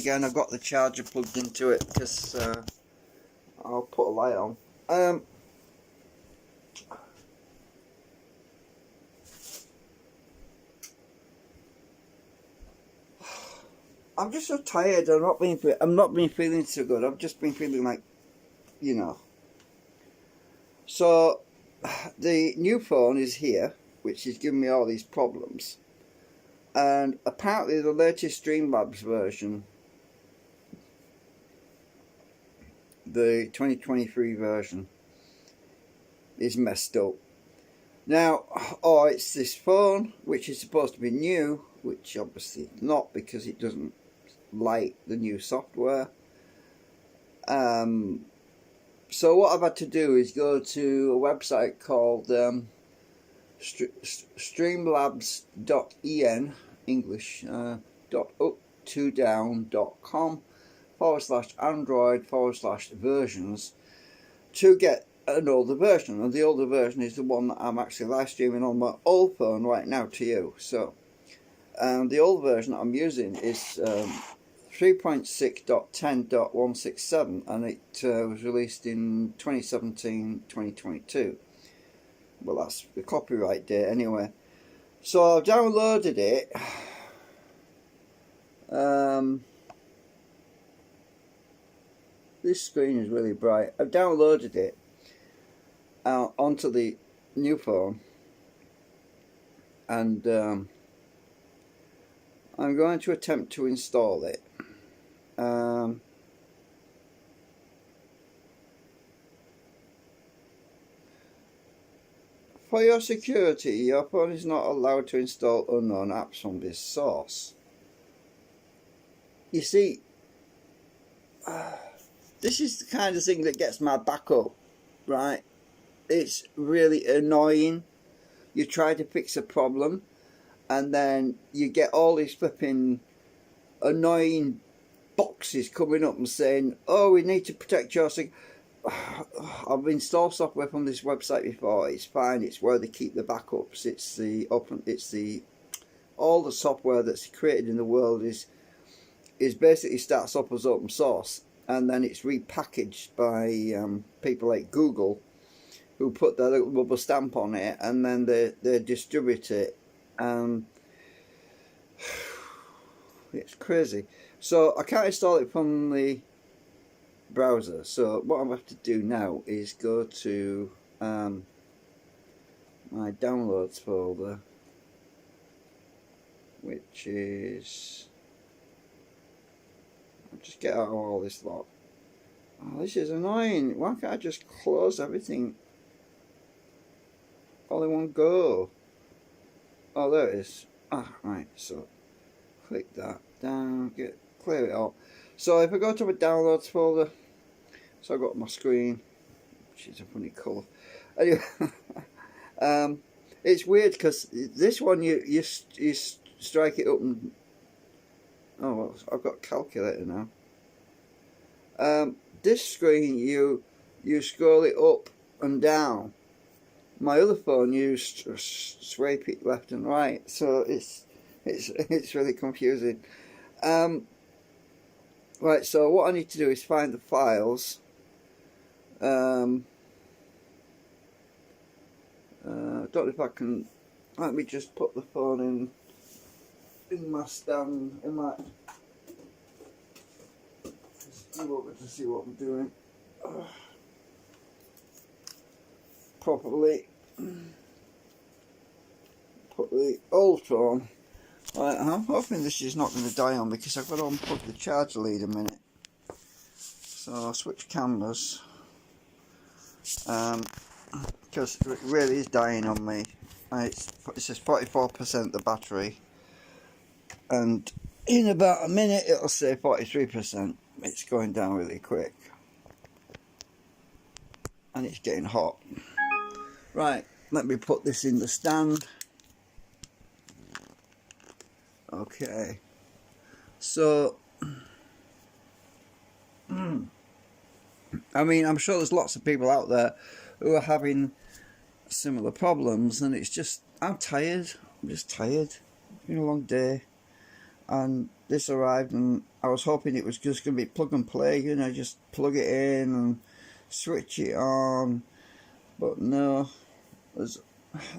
again. I've got the charger plugged into it because I'll put a light on. I'm just so tired. I'm not been feeling so good. I've just been feeling like, you know. So the new phone is here, which is giving me all these problems. And apparently the latest Streamlabs version, the 2023 version, is messed up. Now, it's this phone, which is supposed to be new, which obviously it's not because it doesn't like the new software. So what I've had to do is go to a website called streamlabs.en English .up2down.com/android/versions to get an older version, and the older version is the one that I'm actually live streaming on my old phone right now to you. So the old version that I'm using is 3.6.10.167, and it was released in 2017-2022. Well, that's the copyright date anyway. So I've downloaded it. This screen is really bright. I've downloaded it onto the new phone, and I'm going to attempt to install it. For your security, your phone is not allowed to install unknown apps from this source. You see, this is the kind of thing that gets my back up, right? It's really annoying. You try to fix a problem, and then you get all these flipping annoying boxes coming up and saying, oh, we need to protect your security. I've installed software from this website before. It's fine. It's where they keep the backups. All the software that's created in the world is basically starts off as open source, and then it's repackaged by people like Google, who put their little rubber stamp on it, and then they distribute it. It's crazy. So I can't install it from the browser. So what I'm going to have to do now is go to my downloads folder, which is, I'll just get out of all this lot. Oh, this is annoying. Why can't I just close everything all in one go? Oh, there it is. Right, so click that down, clear it all. So if I go to my downloads folder, so I've got my screen, which is a funny colour. Anyway, it's weird because this one you strike it up and, oh well, I've got a calculator now. This screen you scroll it up and down. My other phone you swipe it left and right, so it's really confusing. Right, so what I need to do is find the files. Don't know if I can. Let me just put the phone in my stand, in my. Just move over to see what I'm doing properly. Put the old phone. Right, I'm hoping this is not going to die on me because I've got to unplug the charger lead a minute. So I'll switch cameras. Because it really is dying on me. It says 44% the battery, and in about a minute it'll say 43%. It's going down really quick, and it's getting hot. Right, let me put this in the stand. Okay, so I mean, I'm sure there's lots of people out there who are having similar problems, and it's just, I'm tired. I'm just tired. It's been a long day. and this arrived, and I was hoping it was just going to be plug and play, you know, just plug it in and switch it on, but no, there's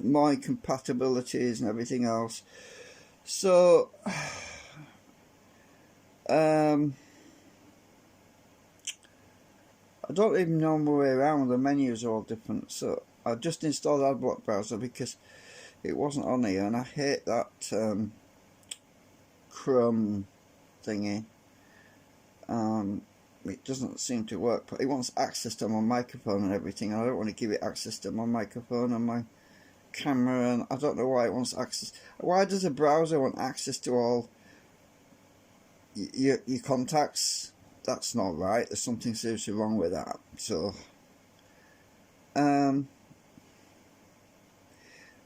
more incompatibilities and everything else. So I don't even know my way around. The menus are all different, so I just installed Adblock Browser because it wasn't on here, and I hate that Chrome thingy. It doesn't seem to work, but it wants access to my microphone and everything, and I don't want to give it access to my microphone and my camera, and I don't know why it wants access. Why does a browser want access to all your contacts? That's not right. There's something seriously wrong with that. So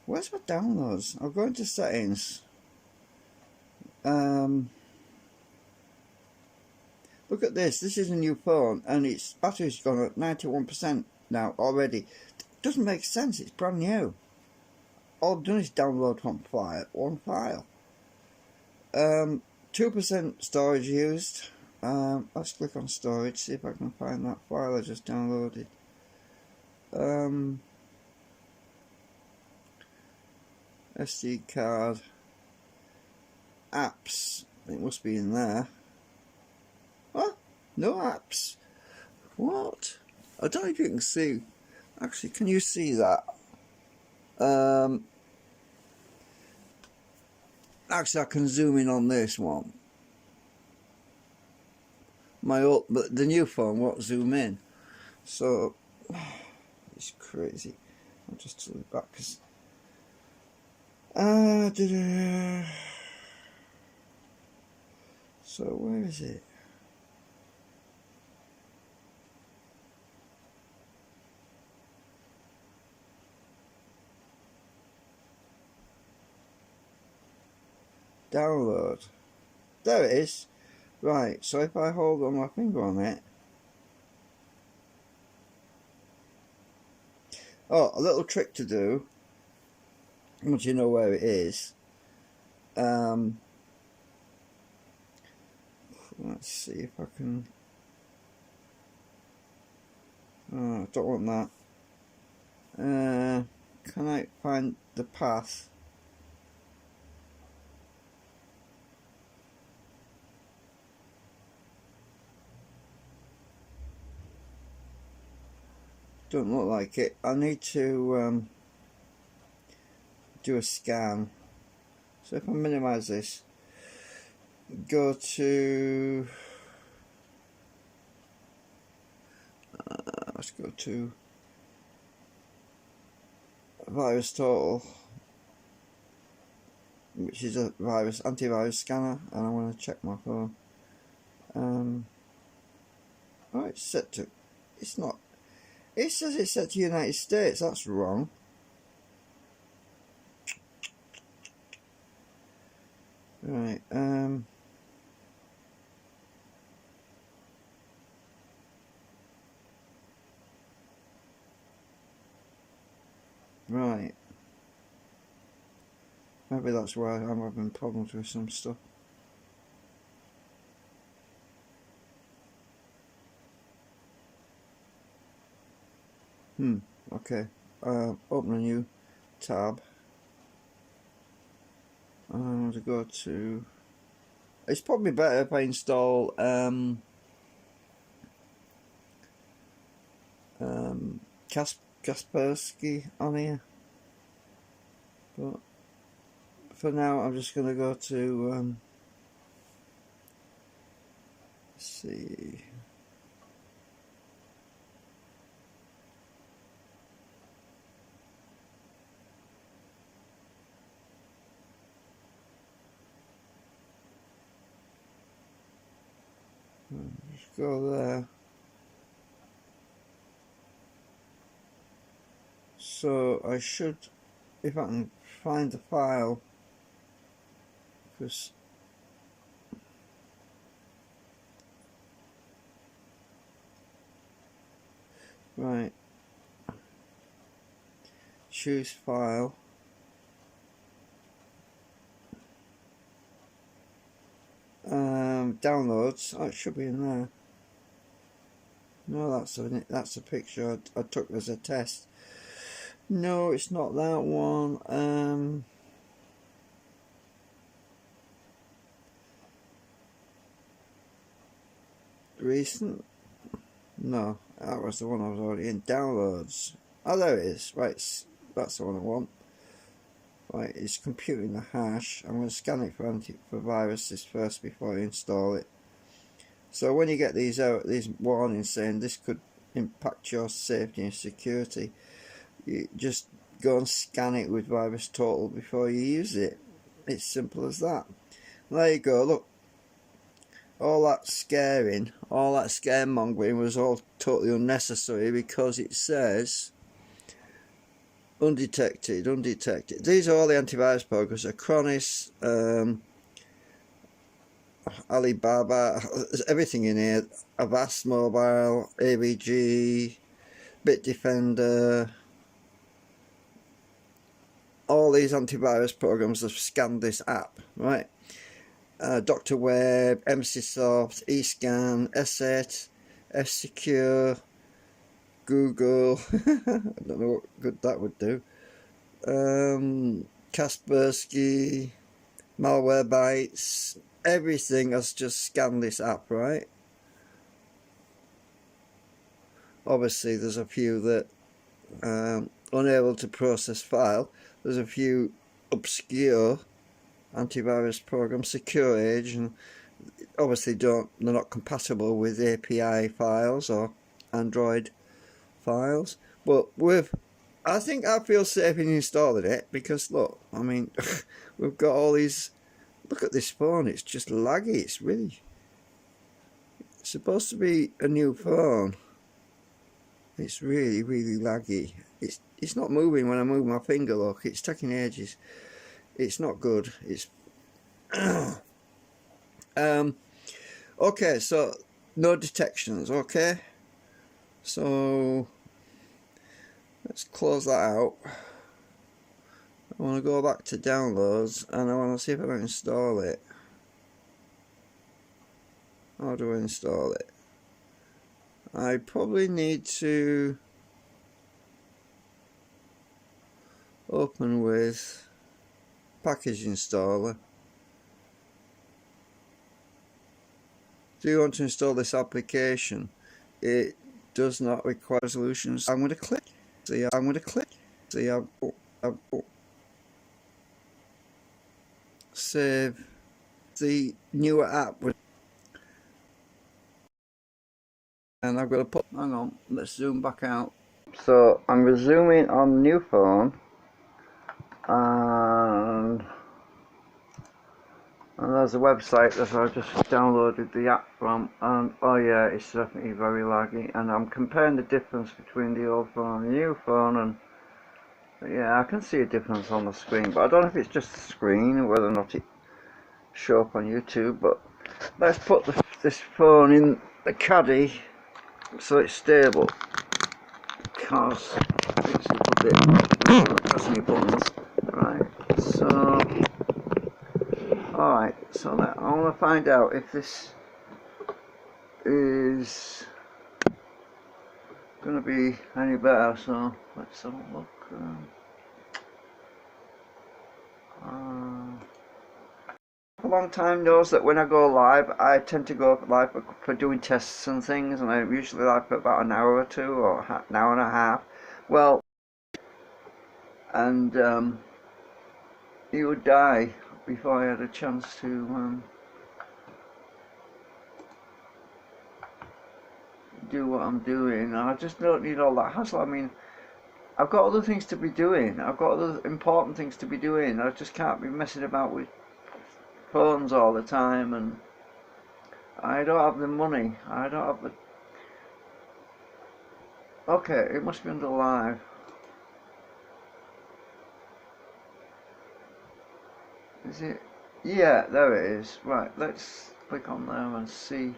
where's my downloads? I'll go into settings. Look at this. This is a new phone, and its battery's gone at 91% now already. Doesn't make sense. It's brand new. All I've done is download one file. 2% storage used. Let's click on storage, see if I can find that file I just downloaded. SD card. Apps. It must be in there. What? No apps. What? I don't know if you can see. Actually, can you see that? Actually, I can zoom in on this one. But the new phone won't zoom in, so it's crazy. I'll just turn it back because so where is it? Download. There it is. Right, so if I hold on my finger on it. Oh, a little trick to do. Once you know where it is. Let's see if I can. Oh, I don't want that. Can I find the path? Don't look like it. I need to do a scan. So if I minimize this, go to let's go to VirusTotal, which is a antivirus scanner, and I want to check my phone. Oh, it's set to. It's not. It says it's set to United States. That's wrong. Right. Right. Maybe that's why I'm having problems with some stuff. Okay. Open a new tab. I'm going to go to. It's probably better if I install Kaspersky on here. But for now, I'm just going to go to. Let's see. Just go there. So I should, if I can find the file, because right, choose file. downloads. Oh, it should be in there. No, that's a picture I took as a test. No, it's not that one. Recent? No, that was the one I was already in. Downloads. Oh, there it is. Right, that's the one I want. Right, it's computing the hash. I'm going to scan it for viruses first before I install it. So when you get these warnings saying this could impact your safety and security, you just go and scan it with VirusTotal before you use it. It's simple as that. There you go. Look, all that scaring, all that scaremongering was all totally unnecessary because it says undetected. These are all the antivirus programs: Acronis, Alibaba, there's everything in here. Avast Mobile, AVG, Bitdefender. All these antivirus programs have scanned this app, right? Dr. Web, MCSoft, eScan, ESET, F-Secure, Google. I don't know what good that would do. Kaspersky, Malwarebytes. Everything has just scanned this app, right? Obviously, there's a few that unable to process file. There's a few obscure antivirus programs, SecureAge, and obviously they're not compatible with API files or Android files. But I think I feel safe in installing it because look, I mean, we've got all these. Look at this phone, it's just laggy. It's supposed to be a new phone. It's really laggy. It's not moving when I move my finger. Look, it's taking ages. It's not good. It's okay, so no detections. Okay, so let's close that out. I want to go back to downloads and I want to see if I can install it. How do I install it? I probably need to open with package installer. Do you want to install this application? It does not require resolutions. I'm going to click. See, I'm going to click. See, save the newer app, and I've got to put. Hang on, let's zoom back out. So I'm resuming on the new phone, and there's a website that I just downloaded the app from, and oh yeah, it's definitely very laggy. And I'm comparing the difference between the old phone and the new phone, and yeah, I can see a difference on the screen, but I don't know if it's just the screen or whether or not it show up on YouTube. But let's put this phone in the caddy so it's stable, because it's a bit pressing buttons. Right, so alright, so I want to find out if this is going to be any better, so let's have a look. A long time knows that when I go live, I tend to go live for doing tests and things, and I'm usually live for about an hour or two, or an hour and a half. Well, and he would die before I had a chance to do what I'm doing. And I just don't need all that hassle. I mean, I've got other things to be doing. I've got other important things to be doing. I just can't be messing about with phones all the time, and I don't have the money. I don't have the. Okay, it must be under live. Is it? Yeah, there it is. Right, let's click on there and see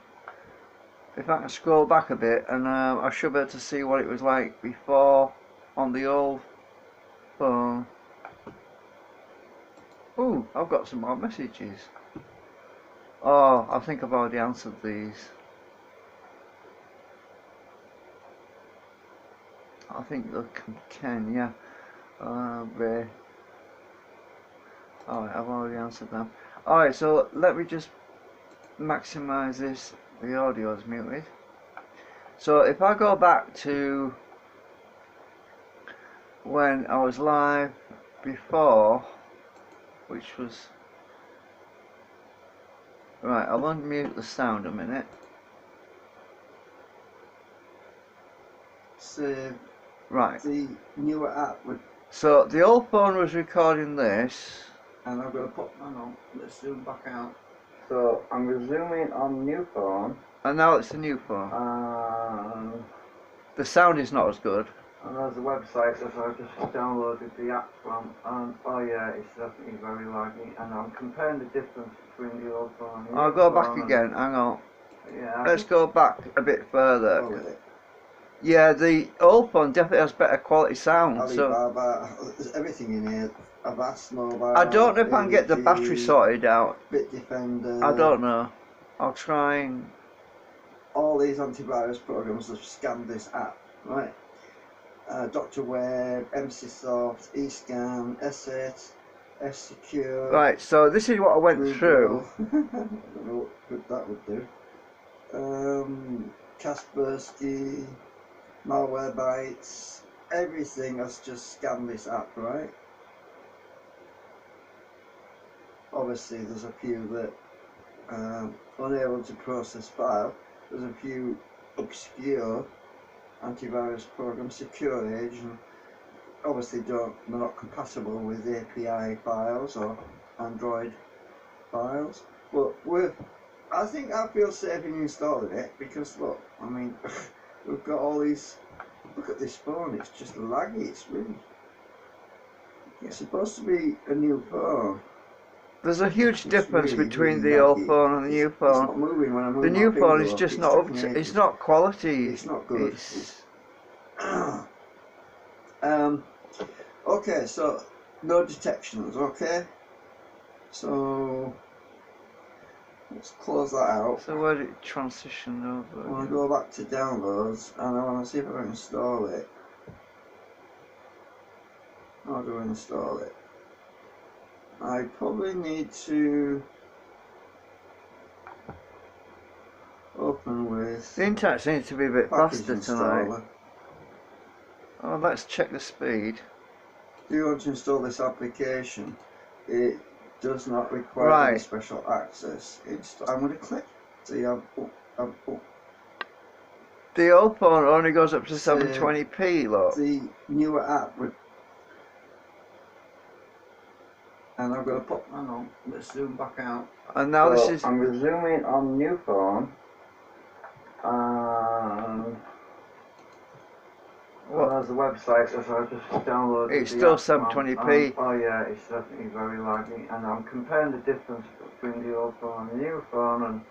if I can scroll back a bit, and I should be able to see what it was like before on the old phone. Ooh, I've got some more messages. Oh, I think I've already answered these. I think look, Ken, yeah. Ray. Alright, I've already answered them. Alright, so let me just maximize this. The audio is muted. So if I go back to when I was live before, which was right, I'll unmute the sound a minute. So Right. the newer app would, So the old phone was recording this. and I'm going to put, hang on, let's zoom back out. So I'm resuming on the new phone. And now it's the new phone. The sound is not as good. And there's a website that I've just downloaded the app from, and oh yeah, it's definitely very laggy. And I'm comparing the difference between the old phone and the I'll new go phone back again, hang on. Yeah. Let's go back a bit further. Go with it. Yeah, the old phone definitely has better quality sound. Alibaba, there's everything in here. Avast Mobile. I don't know if I can get the battery sorted out. Bitdefender. I don't know. I'll try and... All these antivirus programs have scanned this app, right? Dr. Web, MCSoft, eScan, S8, F-Secure. Right, so this is what I went through. I don't know what good that would do. Kaspersky, Malwarebytes, everything has just scanned this app, right? Obviously there's a few that unable to process file. There's a few obscure antivirus programs, Secure Age, and obviously they're not compatible with API files or Android files. But I think I feel safe in installing it because look, I mean, we've got all these. Look at this phone; it's just laggy. It's really. It's supposed to be a new phone. There's a huge difference really, between really the old laggy. phone and the new phone. It's not moving when I move the new my phone finger is up. just not up to, it's not quality. It's not good. Okay, so no detections. Okay, so let's close that out. So where did it transition over? I want to go back to downloads and I want to see if I can install it. How do I install it? I probably need to open with the internet seems to be a bit faster tonight. Oh, let's check the speed. Do you want to install this application? It does not require any special access. I'm going to click. See, the old phone only goes up to 720p, look. The newer app would. And I'm going to put, hang on, let's zoom back out. And now so this is... I'm resuming on the new phone. Well, there's the website, so I just downloaded it's still 720p. Oh yeah, it's definitely very laggy. And I'm comparing the difference between the old phone and the new phone, and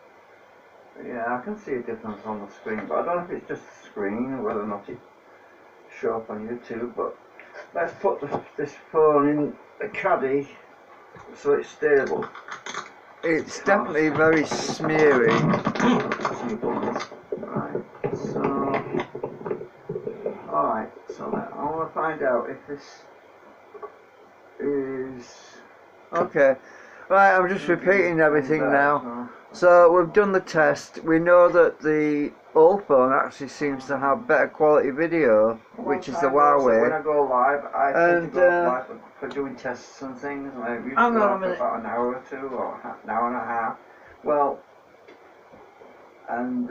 yeah, I can see a difference on the screen, but I don't know if it's just the screen or whether or not it shows up on YouTube. But let's put this phone in a caddy so it's stable. It's definitely very smeary. Right, so alright, so I want to find out if this is okay. Right, I'm just repeating everything now. So we've done the test. We know that the old phone actually seems to have better quality video, which is the Huawei. When I go live, I tend to go live for doing tests and things. And I usually go for about an hour or two, or an hour and a half. Well, and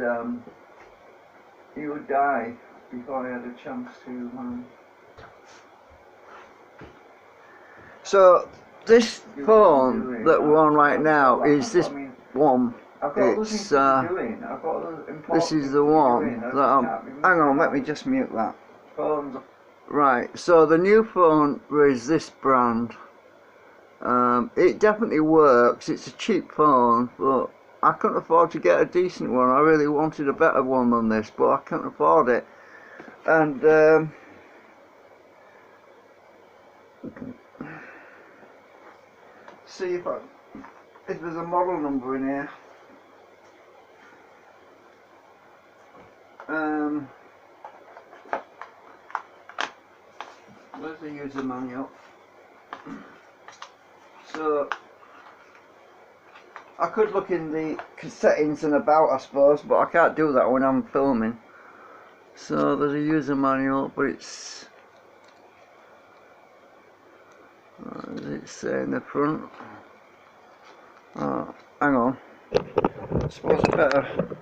you would die before I had a chance to. So this phone that we're on right now is this one. It's this is the one that I'm. Hang on, let me just mute that. Right, so the new phone is this brand. It definitely works. It's a cheap phone, but I couldn't afford to get a decent one. I really wanted a better one than this, but I couldn't afford it. And see if there's a model number in here. Where's the user manual? So I could look in the settings and about, I suppose, but I can't do that when I'm filming. So there's a user manual, but it's, what does it say in the front? Oh, hang on. I suppose I better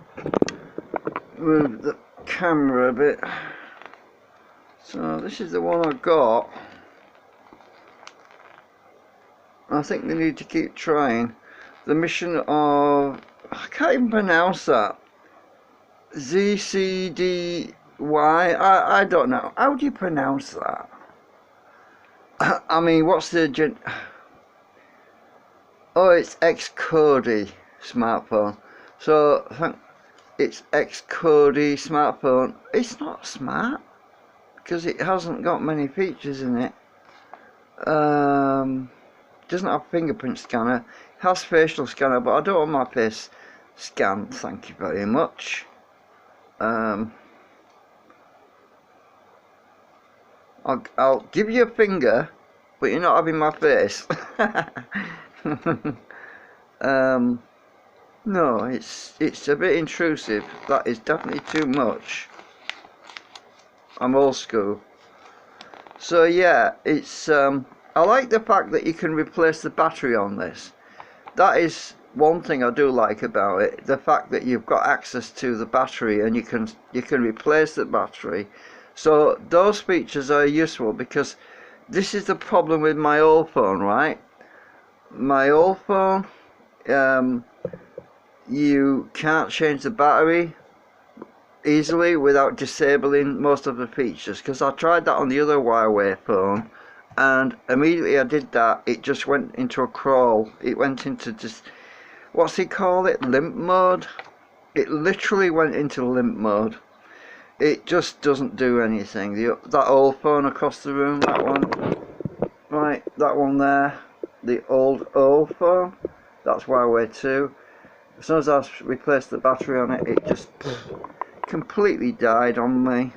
move the camera a bit. So this is the one I got. I think they need to keep trying. The mission of, I can't even pronounce that. ZCDY. I don't know. How do you pronounce that? I mean, what's the oh, it's Xcode smartphone. So I think it's Xcode smartphone. It's not smart because it hasn't got many features in it. Doesn't have fingerprint scanner. It has facial scanner, but I don't want my face scanned. Thank you very much. I'll give you a finger, but you're not having my face. No, it's a bit intrusive. That is definitely too much. I'm old school. So yeah, it's I like the fact that you can replace the battery on this. That is one thing I do like about it. The fact that you've got access to the battery and you can replace the battery. So those features are useful, because this is the problem with my old phone, right? My old phone, you can't change the battery easily without disabling most of the features, because I tried that on the other Huawei phone, and immediately I did that, it just went into a crawl. It went into just, what's he call it, limp mode. It literally went into limp mode. It just doesn't do anything. That old phone across the room, that one, right, that one there, the old phone, that's Huawei 2. As soon as I replaced the battery on it, it just completely died on me.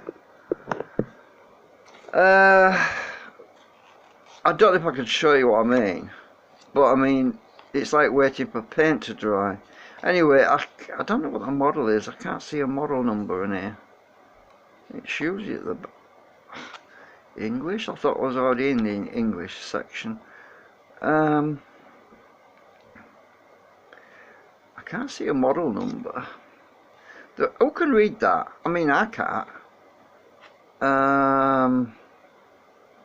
I don't know if I can show you what I mean, but I mean, it's like waiting for paint to dry. Anyway, I don't know what the model is. I can't see a model number in here. It's usually at the English. I thought it was already in the English section. I can't see a model number. Who can read that? I mean, I can't.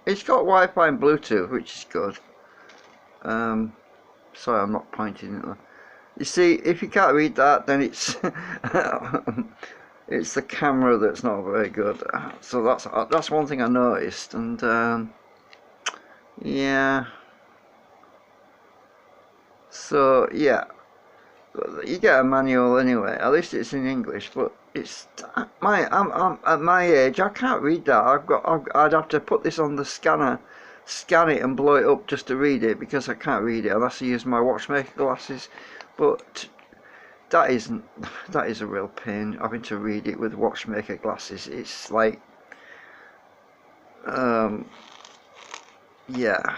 It's got Wi-Fi and Bluetooth, which is good. Sorry, I'm not pointing at that. You see, if you can't read that, then it's it's the camera that's not very good. So that's one thing I noticed, and yeah. So yeah, you get a manual anyway. At least it's in English, but it's I'm at my age. I can't read that. I'd have to put this on the scanner, scan it, and blow it up just to read it, because I can't read it unless I use my watchmaker glasses. But that is a real pain, having to read it with watchmaker glasses. It's like, yeah.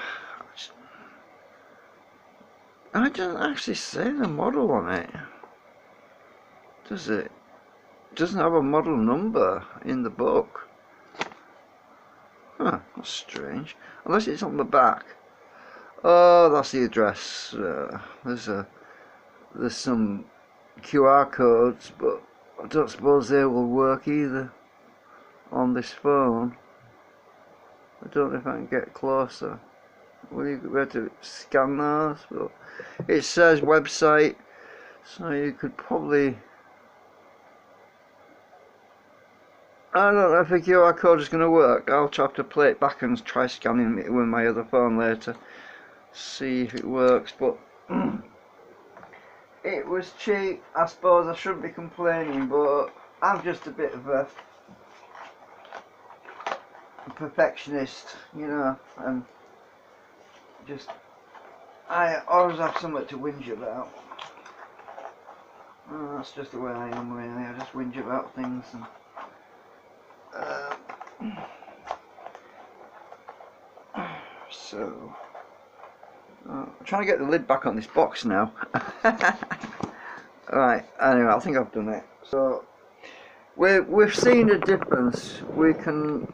I don't actually say the model on it, does it? It doesn't have a model number in the book. Huh, that's strange. Unless it's on the back. Oh, that's the address. There's some QR codes, but I don't suppose they will work either on this phone. I don't know if I can get closer. Will you be able to scan those? But it says website, so you could probably, I don't know if the QR code is going to work. I'll have to play it back and try scanning it with my other phone later, see if it works. But it was cheap. I suppose I shouldn't be complaining, but I'm just a bit of a perfectionist, you know, and just, I always have something to whinge about. That's just the way I am, really. I just whinge about things, and So I'm trying to get the lid back on this box now. Right, anyway, I think I've done it. So we've seen the difference. We can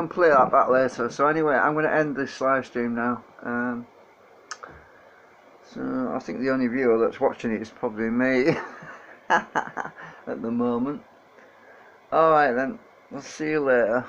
play that back later. So anyway, I'm going to end this live stream now. So I think the only viewer that's watching it is probably me at the moment. Alright then, I'll see you later.